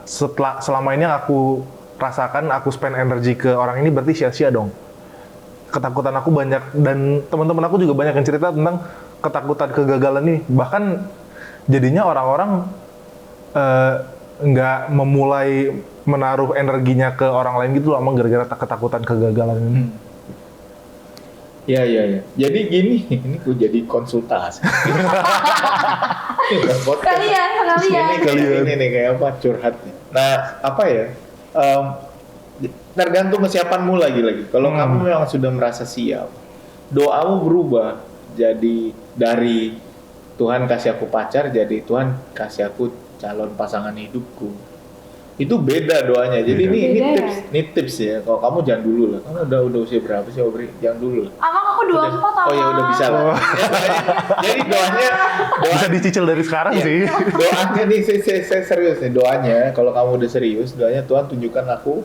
selama ini yang aku rasakan, aku spend energi ke orang ini berarti sia-sia dong. Ketakutan aku banyak, dan teman-teman aku juga banyak yang cerita tentang ketakutan kegagalan ini. Bahkan jadinya orang-orang nggak memulai menaruh energinya ke orang lain gitu loh, emang gara-gara ketakutan kegagalan ini. Iya. Jadi gini, ini gue jadi konsultasi. Kalian. Ini nih kayak apa curhat. Nah, apa ya? Tergantung kesiapanmu lagi. Kalau kamu memang sudah merasa siap, doamu berubah jadi dari Tuhan kasih aku pacar jadi Tuhan kasih aku calon pasangan hidupku. Itu beda doanya. Jadi ini tips ya. Kalau kamu jangan dulu lah. Kamu udah usia berapa sih, Obri? Jangan dulu lah. Abang aku 24 tahun. Oh ya udah bisa lah. Jadi doanya bisa dicicil dari sekarang sih. Doanya nih saya serius nih doanya. Kalau kamu udah serius, doanya Tuhan tunjukkan aku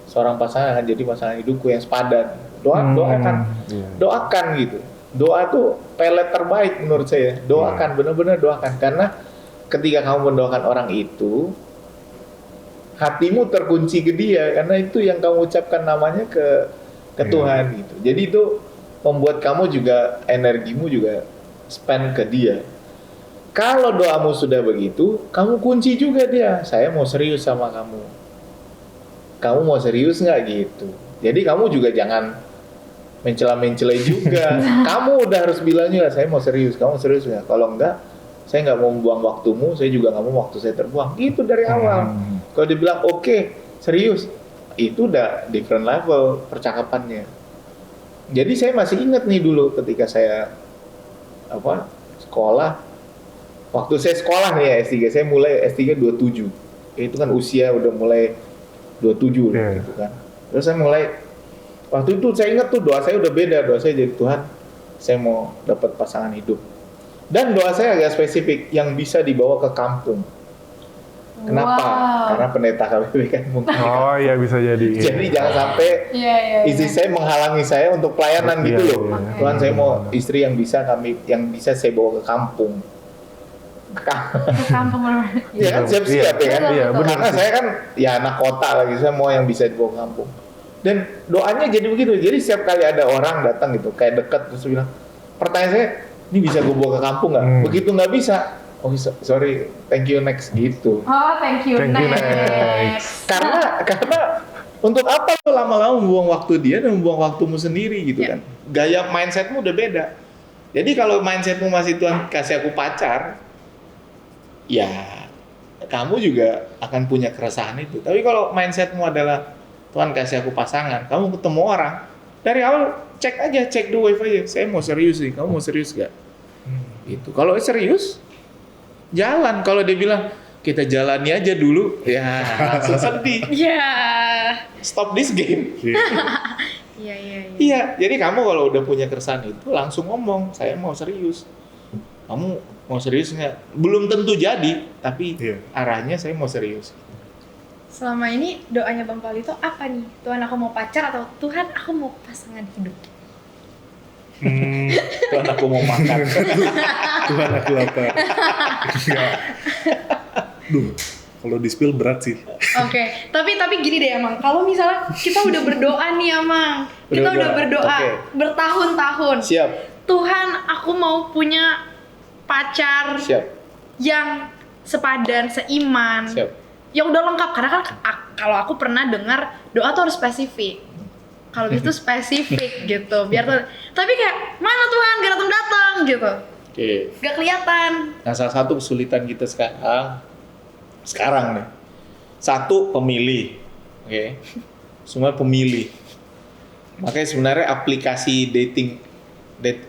seorang pasangan akan jadi pasangan hidupku yang sepadan. Doakan gitu. Doa tuh pelet terbaik menurut saya. Doakan, benar-benar doakan. Karena ketika kamu mendoakan orang itu, hatimu terkunci ke dia, karena itu yang kamu ucapkan namanya ke Tuhan gitu. Jadi itu membuat kamu juga, energimu juga spend ke dia. Kalau doamu sudah begitu, kamu kunci juga dia. Saya mau serius sama kamu. Kamu mau serius nggak gitu? Jadi kamu juga jangan mencela-mencela juga. Kamu udah harus bilang juga, saya mau serius. Kamu serius nggak? Kalau enggak, saya nggak mau membuang waktumu, saya juga nggak mau waktu saya terbuang. Itu dari awal. Kalau dibilang oke, serius, itu udah different level percakapannya. Jadi saya masih ingat nih dulu ketika saya sekolah. Waktu saya sekolah nih ya S3, saya mulai S3 27. Itu kan usia udah mulai 27 gitu kan. Terus saya mulai, waktu itu saya ingat tuh doa saya udah beda. Doa saya jadi, Tuhan, saya mau dapat pasangan hidup. Dan doa saya agak spesifik, yang bisa dibawa ke kampung. Kenapa? Wow. Karena pendeta KBB kan mungkin. Oh iya bisa jadi. Jadi jangan sampai istri saya menghalangi saya untuk pelayanan gitu loh. Tuhan, saya mau istri yang bisa saya bawa ke kampung. Ke kampung benar. Iya kan, siap-siap ya kan. Iya, benar. Karena saya kan ya anak kota lagi, saya mau yang bisa dibawa ke kampung. Dan doanya jadi begitu. Jadi setiap kali ada orang datang gitu, kayak dekat terus bilang, pertanyaan saya, ini bisa gue bawa ke kampung nggak? Begitu nggak bisa, oh sorry, thank you next gitu. Oh, thank you next. Karena untuk apa lo lama-lama membuang waktu dia dan membuang waktumu sendiri gitu kan? Gaya mindsetmu udah beda. Jadi kalau mindsetmu masih Tuhan kasih aku pacar, ya kamu juga akan punya keresahan itu. Tapi kalau mindsetmu adalah Tuhan kasih aku pasangan, kamu ketemu orang, dari awal cek the wave aja. Saya mau serius nih, kamu mau serius gak? Gitu. Kalau serius, jalan. Kalau dia bilang kita jalani aja dulu, ya langsung sedih. Iya. Stop this game. Iya. Iya. Jadi kamu kalau udah punya keresahan itu langsung ngomong, saya mau serius. Kamu mau serius nggak? Belum tentu jadi, tapi arahnya saya mau serius. Selama ini doanya Bang Palito apa nih? Tuhan aku mau pacar atau Tuhan aku mau pasangan hidup? Tuhan aku mau makan. Tuhan aku lapar. Duh, kalau di-spill berat sih. Oke, tapi gini deh Amang, kalau misalnya kita udah berdoa nih Amang, kita udah berdoa bertahun-tahun. Siap. Tuhan, aku mau punya pacar yang sepadan, seiman. Siap. Yang udah lengkap, karena kan kalau aku pernah dengar doa tuh harus spesifik. Kalau gitu spesifik gitu, biar tapi kayak mana Tuhan gak datang gitu. Oke. Gak kelihatan. Nah, salah satu kesulitan kita sekarang nih. Satu, pemilih. Oke. Semua pemilih. Makanya sebenarnya aplikasi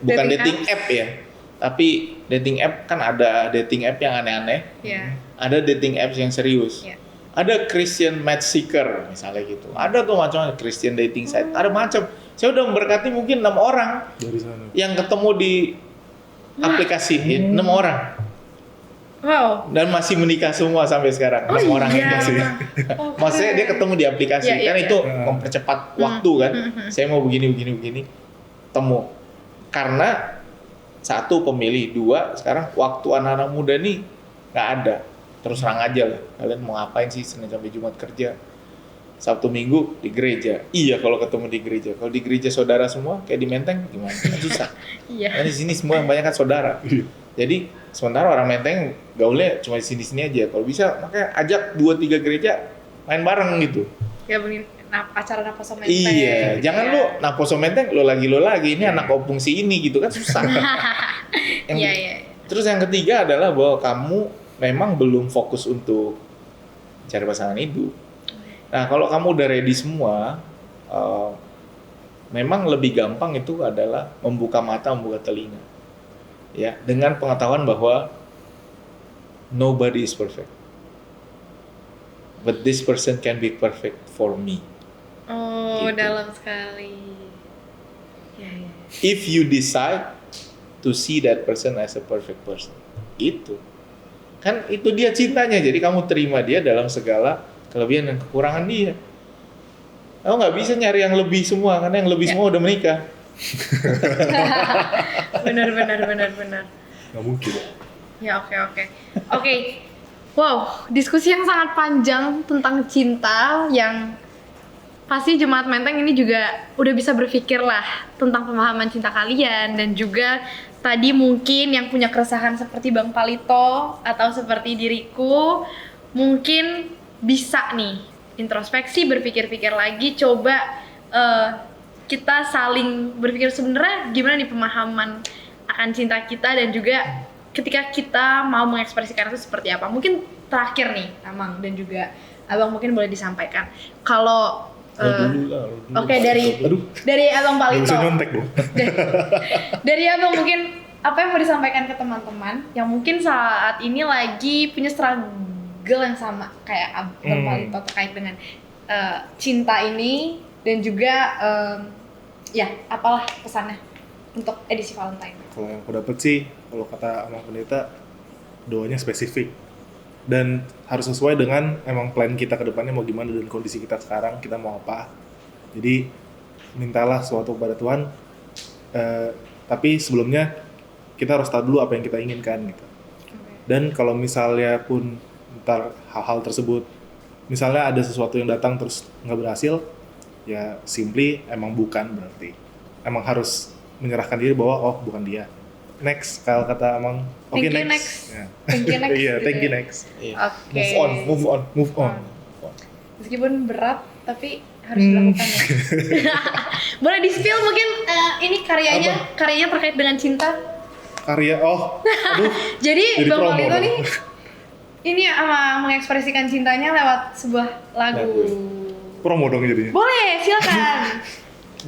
bukan dating app ya. Tapi dating app kan ada dating app yang aneh-aneh. Iya. Ada dating apps yang serius. Yeah. Ada Christian match seeker misalnya gitu. Ada tuh macam Christian dating site. Ada macam. Saya udah memberkati mungkin 6 orang Dari sana. yang ketemu di aplikasi 6 orang. Wow. Dan masih menikah semua sampai sekarang. 6 orang iya. ini sih. Maksudnya dia ketemu di aplikasi. Iya, Kan iya. itu mempercepat waktu kan. Saya mau begini. Temu. Karena satu, pemilih. 2, sekarang waktu anak-anak muda nih nggak ada. Terus terang aja lah, kalian mau ngapain sih Senin sampai Jumat kerja, Sabtu Minggu di gereja. Iya kalau ketemu di gereja. Kalau di gereja saudara semua kayak di Menteng gimana? Kan susah. Iya. Kan di sini semua yang banyak kan saudara. Jadi sementara orang Menteng gaulnya cuma di sini-sini aja. Kalau bisa makanya ajak 2-3 gereja main bareng gitu. Ya bener. Nah, acara Naposo Menteng. Iya, jangan lu Naposo Menteng lo lagi. Ini anak opung si ini gitu kan susah. Iya. Terus yang ketiga adalah bahwa kamu memang belum fokus untuk cari pasangan hidup. Nah, kalau kamu udah ready semua, memang lebih gampang itu adalah membuka mata, membuka telinga. Ya, dengan pengetahuan bahwa nobody is perfect. But this person can be perfect for me. Oh, Gitu. dalam sekali. Ya. If you decide to see that person as a perfect person. Gitu. Kan itu dia cintanya, jadi kamu terima dia dalam segala kelebihan dan kekurangan dia. Kamu nggak bisa nyari yang lebih semua, karena yang lebih semua udah menikah. Benar. Nggak mungkin. Ya, oke. Wow, diskusi yang sangat panjang tentang cinta yang pasti Jemaat Menteng ini juga udah bisa berpikir lah tentang pemahaman cinta kalian, dan juga tadi mungkin yang punya keresahan seperti Bang Palito atau seperti diriku mungkin bisa nih introspeksi, berpikir-pikir lagi, coba kita saling berpikir sebenarnya gimana nih pemahaman akan cinta kita, dan juga ketika kita mau mengekspresikan itu seperti apa? Mungkin terakhir nih, Amang dan juga Abang mungkin boleh disampaikan. Kalau oke, dari Abang Gak Palito. bisa nyontek dong. Dari Abang mungkin apa yang mau disampaikan ke teman-teman yang mungkin saat ini lagi punya struggle yang sama kayak Abang Palito terkait dengan cinta ini dan juga ya apalah pesannya untuk edisi Valentine. Kalau yang aku dapet sih, kalau kata Amang Pendeta, doanya spesifik dan harus sesuai dengan emang plan kita ke depannya mau gimana dan kondisi kita sekarang, kita mau apa. Jadi mintalah sesuatu kepada Tuhan, tapi sebelumnya kita harus tahu dulu apa yang kita inginkan gitu. Dan kalau misalnya pun ntar hal-hal tersebut, misalnya ada sesuatu yang datang terus nggak berhasil, ya simply emang bukan berarti. Emang harus menyerahkan diri bahwa oh bukan dia. Next, kalau kata Amang, oke Thank you next. next. Ya. Thank you next. Iya, gitu thank you ya. next. Iya. Oke. Move on. Meskipun berat tapi harus dilakukan ya. Boleh di-spill mungkin ini karyanya terkait dengan cinta. Karya, aduh. Jadi Jadi Bang promo Palito dong. nih ini mengekspresikan cintanya lewat sebuah lagu. Promo dong jadinya. Boleh, silakan.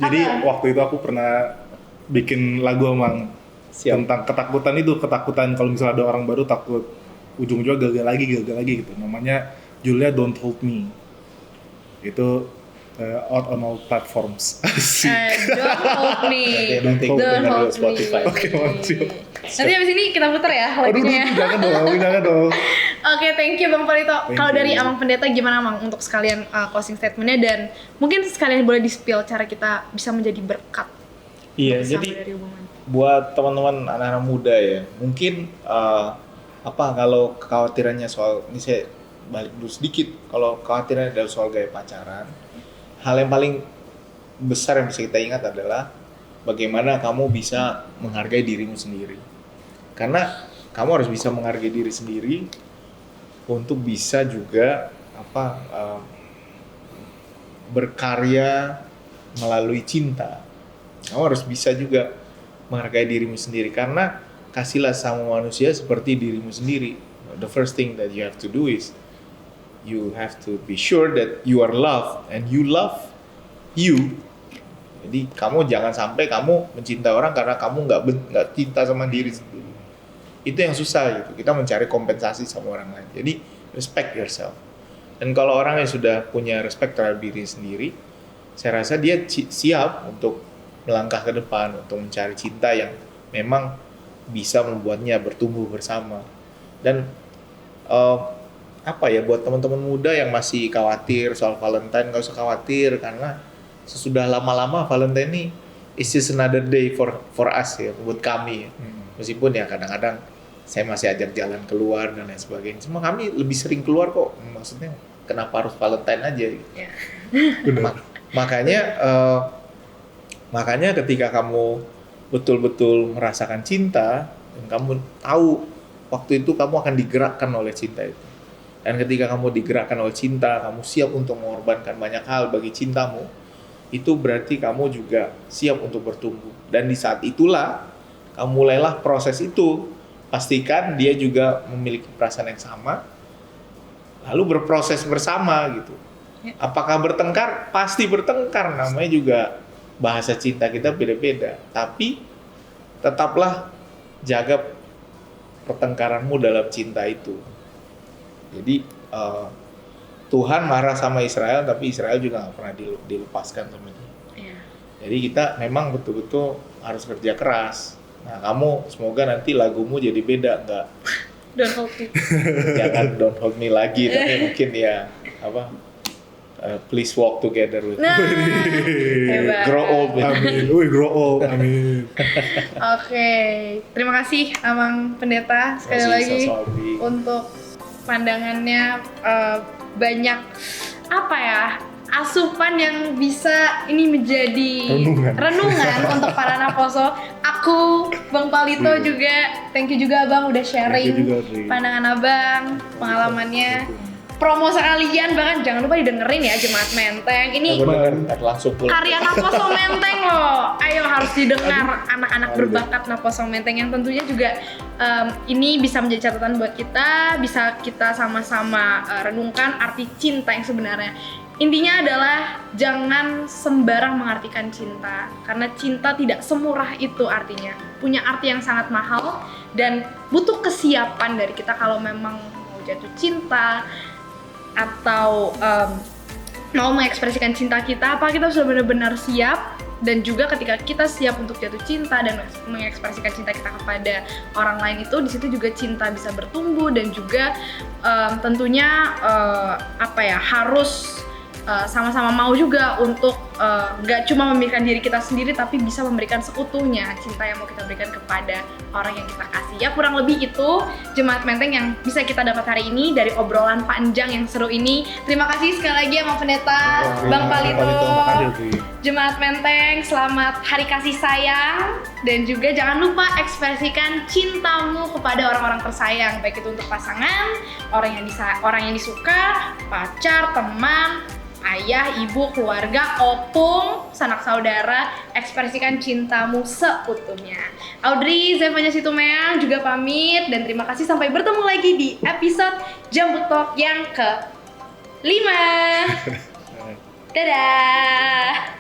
Jadi Apa? waktu itu aku pernah bikin lagu Amang tentang ketakutan kalau misalnya ada orang baru takut ujung-ujungnya gagal lagi gitu. Namanya Julia Don't Hold Me. Itu out on all platforms. Asik. Don't hold me. Nanti Don't dengar dulu hold Spotify. me. Oke, mantap. Nanti abis ini kita putar ya Aduh, lagunya. jangan dong. Oke, thank you Bang Palito. Thank Kalau you. dari Amang Pendeta gimana Amang untuk sekalian closing statementnya dan mungkin sekalian boleh di-spill cara kita bisa menjadi berkat Iya, bersama jadi dari hubungan. buat teman-teman anak-anak muda ya, mungkin kalau kekhawatirannya soal ini saya balik dulu sedikit, kalau kekhawatirannya adalah soal gaya pacaran, hal yang paling besar yang bisa kita ingat adalah bagaimana kamu bisa menghargai dirimu sendiri. Karena kamu harus bisa menghargai diri sendiri untuk bisa juga berkarya melalui cinta. Kamu harus bisa juga menghargai dirimu sendiri karena kasihlah sama manusia seperti dirimu sendiri. The first thing that you have to do is you have to be sure that you are loved and you love you. Jadi kamu jangan sampai kamu mencintai orang karena kamu nggak cinta sama diri sendiri. Itu yang susah gitu. Kita mencari kompensasi sama orang lain. Jadi respect yourself. Dan kalau orang yang sudah punya respect terhadap diri sendiri, saya rasa dia siap untuk melangkah ke depan untuk mencari cinta yang memang bisa membuatnya bertumbuh bersama. Dan buat teman-teman muda yang masih khawatir soal Valentine, nggak usah khawatir karena sesudah lama-lama Valentine ini is just another day for us ya, buat kami ya. Meskipun ya kadang-kadang saya masih ajak jalan keluar dan lain sebagainya. Cuma kami lebih sering keluar kok. Maksudnya kenapa harus Valentine aja gitu. Ya. Makanya ketika kamu betul-betul merasakan cinta dan kamu tahu waktu itu kamu akan digerakkan oleh cinta itu. Dan ketika kamu digerakkan oleh cinta, kamu siap untuk mengorbankan banyak hal bagi cintamu, itu berarti kamu juga siap untuk bertumbuh. Dan di saat itulah kamu mulailah proses itu. Pastikan dia juga memiliki perasaan yang sama, lalu berproses bersama gitu. Apakah bertengkar? Pasti bertengkar, namanya juga bahasa cinta kita beda-beda. Tapi tetaplah jaga pertengkaranmu dalam cinta itu. Jadi Tuhan marah sama Israel, tapi Israel juga nggak pernah dilepaskan sama dia. Jadi kita memang betul-betul harus kerja keras. Nah, kamu semoga nanti lagumu jadi beda, nggak Don't hold me. jangan Don't Hold Me lagi, tapi mungkin ya Please Walk Together with Me. Nah, hebat. Grow Old with Me. Amin. Grow old. Amin. Oke, terima kasih Amang Pendeta sekali Terima kasih, lagi Sosobi. untuk pandangannya banyak asupan yang bisa ini menjadi renungan untuk para naposo. Aku, Bang Palito juga, thank you juga Abang udah sharing Thank you juga, Dri. pandangan Abang, pengalamannya. promo sekalian, bahkan jangan lupa didengerin ya Jemaat Menteng. Ini Aku denger langsung pulang. karya Naposo Menteng loh. Ayo harus didengar anak-anak Aduh. berbakat Naposo Menteng yang tentunya juga ini bisa menjadi catatan buat kita, bisa kita sama-sama renungkan arti cinta yang sebenarnya. Intinya adalah jangan sembarang mengartikan cinta, karena cinta tidak semurah itu artinya. Punya arti yang sangat mahal dan butuh kesiapan dari kita kalau memang mau jatuh cinta atau mau mengekspresikan cinta kita, apa kita sudah benar-benar siap. Dan juga ketika kita siap untuk jatuh cinta dan mengekspresikan cinta kita kepada orang lain itu, di situ juga cinta bisa bertumbuh dan juga tentunya harus sama-sama mau juga untuk gak cuma memberikan diri kita sendiri tapi bisa memberikan seutuhnya cinta yang mau kita berikan kepada orang yang kita kasih. Ya kurang lebih itu Jemaat Menteng yang bisa kita dapat hari ini dari obrolan panjang yang seru ini. Terima kasih sekali lagi sama Pendeta Bang Palito. Makasih, Oki. Jemaat Menteng, selamat Hari Kasih Sayang, dan juga jangan lupa ekspresikan cintamu kepada orang-orang tersayang, baik itu untuk pasangan, orang yang disuka, pacar, teman, ayah, ibu, keluarga, opung, sanak saudara. Ekspresikan cintamu seutuhnya. Audrey, Zevanya Situmeang juga pamit, dan terima kasih sampai bertemu lagi di episode Jambu Talk yang ke-5. Dadah.